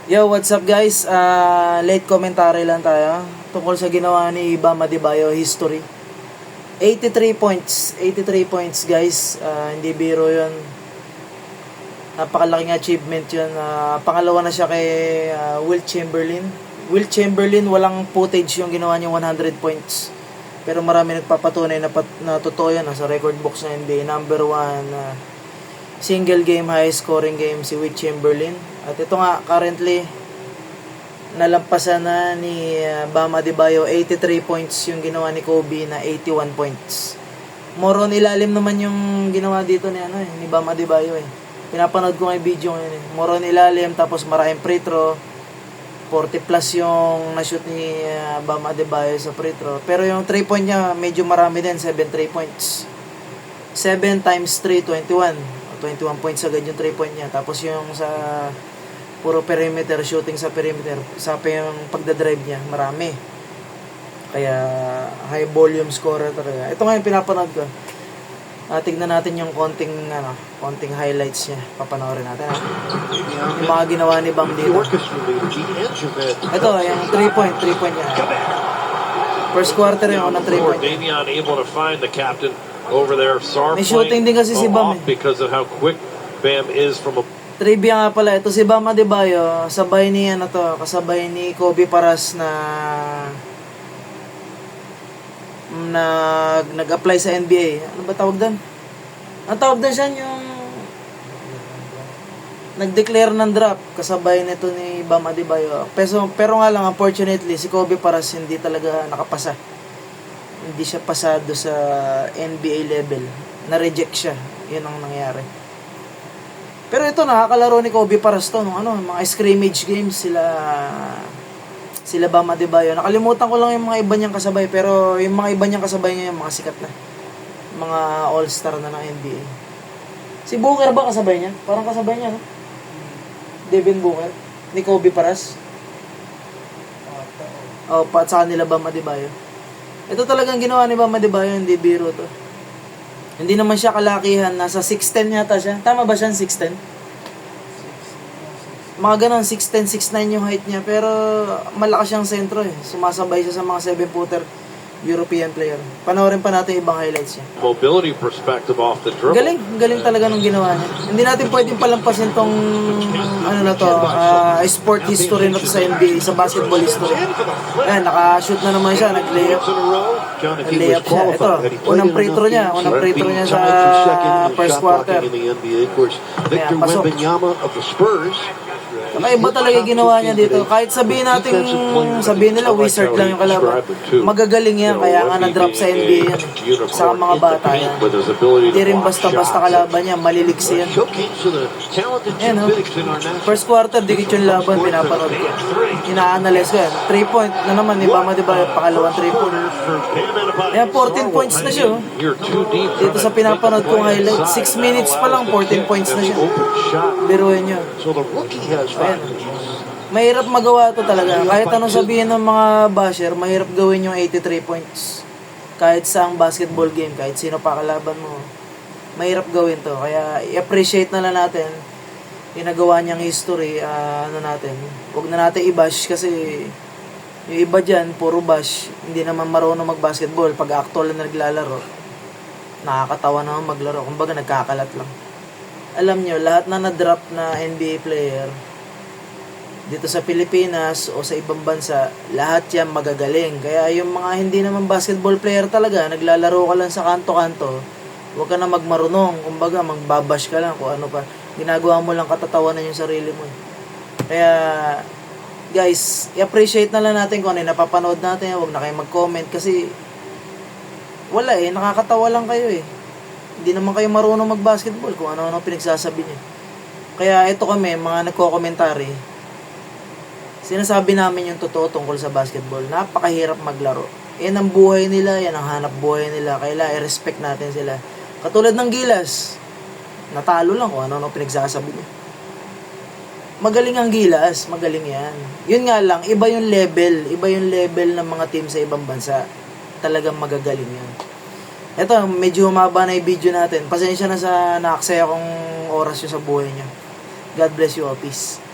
Yo, what's up guys? Late commentary lang tayo tungkol sa ginawa ni Bam Adebayo history. 83 points. 83 points guys. Hindi biro yun. Napakalaking achievement yun. Pangalawa na siya kay Wilt Chamberlain. Wilt Chamberlain, walang footage yung ginawa niyang 100 points. Pero marami nagpapatunay na totoo yan. Sa record books na NBA. Number 1 single game high scoring game si Wilt Chamberlain. At ito nga, currently, nalampasan na ni Bam Adebayo. 83 points yung ginawa ni Kobe na 81 points. More on ilalim naman yung ginawa dito ni Bam Adebayo eh. Pinapanood ko nga yung video ngayon eh. More on ilalim, tapos maraming free throw. 40 plus yung na-shoot ni Bam Adebayo sa free throw. Pero yung 3 point niya, medyo marami din, 7 3 points. 7 times 3, 21. 21 points agad yung 3 point niya. Tapos yung sa puro perimeter, shooting sa perimeter, sabi yung pagdadrive niya, marami. Kaya high volume scorer talaga. Ito nga yung pinapanood ko. Tignan natin yung konting highlights niya. Papanoorin natin. Yung mga ginawa ni Bam dito. Ito, yung 3 point niya. First quarter yung unang 3 point. May shooting din kasi si Bam eh. Because of how quick Bam is from a Trivia nga pala, ito si Bam Adebayo, kasabay ni Kobe Paras na nag-apply sa NBA. Ano ba tawag doon? Ang tawag doon siya yung nag-declare ng draft kasabay nito ni Bam Adebayo. Pero nga lang, unfortunately, si Kobe Paras hindi talaga nakapasa. Hindi siya pasado sa NBA level. Na-reject siya. Yun ang nangyari. Pero ito, nakakalaro ni Kobe Paras to nung mga scrimmage games sila Bam Adebayo. Nakalimutan ko lang yung mga iba niyang kasabay, pero yung mga iba niyang kasabay niya yung mga sikat na mga all-star na ng NBA. Si Booker ba kasabay niya? Parang kasabay niya, no? Devin Booker ni Kobe Paras. Sa kanila Bam Adebayo. Ito talagang ginawa ni Bam Adebayo, hindi biro to. Hindi naman siya kalakihan, nasa 6'10 yata siya. Tama ba siya, 6'10? Mga ganon, 6'10, 6'9 yung height niya. Pero malakas siyang sentro eh. Sumasabay siya sa mga 7-footer European player. Panoorin pa natin ibang highlights niya. Mobility perspective off the dribble. Galing talaga nung ginawa niya. Hindi natin pwedeng palampasin tong sport history na to sa NBA, sa basketball history. Ayan, naka-shoot na naman siya, nag-layup siya. Ito, unang free throw niya sa first quarter. Ayan, pasok. Iba talaga ginawa niya dito. Kahit sabihin nila wizard lang yung kalaban, magagaling yan. Kaya nga na-drop sa NBA yan. Sa mga bata yan. Hindi rin basta-basta kalaban niya. Maliliksi yan. Ayan, first quarter, dikit yung laban. Pinapanood ko. Ina-analyze ko yan. 3 point na naman ni Bam Adebayo. Pakalawang 3 point. Ayan, 14 points na siya. Dito sa pinapanood kong highlight, 6 minutes pa lang, 14 points na siya. Biruin nyo. Ayan. Mahirap magawa ito talaga. Kahit anong sabihin ng mga basher, mahirap gawin yung 83 points. Kahit sa ang basketball game, kahit sino pa kalaban mo, mahirap gawin to. Kaya i-appreciate na lang natin yung nagawa niyang history. Huwag na natin i-bash kasi yung iba dyan, puro bash. Hindi naman marunong mag-basketball. Pag actual na naglalaro, nakakatawa naman maglaro. Kumbaga nagkakalat lang. Alam nyo, lahat na na-drop na NBA player dito sa Pilipinas o sa ibang bansa, lahat yan magagaling. Kaya yung mga hindi naman basketball player talaga, naglalaro ka lang sa kanto-kanto, huwag ka na magmarunong. Kumbaga, magbabash ka lang kung ano pa. Ginagawa mo lang katatawanan yung sarili mo. Kaya, guys, i-appreciate na lang natin kung ano yung napapanood natin. Huwag na kayo mag-comment kasi wala eh, nakakatawa lang kayo eh. Hindi naman kayo marunong mag-basketball kung ano-ano pinagsasabi niyo. Kaya ito kami, mga nagko-commentary, sinasabi namin yung totoo tungkol sa basketball. Napakahirap maglaro. Yan ang buhay nila, yan ang hanap buhay nila. Kaya i-respect natin sila. Katulad ng Gilas, natalo lang kung ano-ano pinagsasabi niya. Magaling ang Gilas, magaling yan. Yun nga lang, iba yung level ng mga team sa ibang bansa. Talagang magagaling yan. Ito, medyo humaba na yung video natin. Pasensya na sa naaksaya kong oras yun sa buhay niyo. God bless you all. Peace.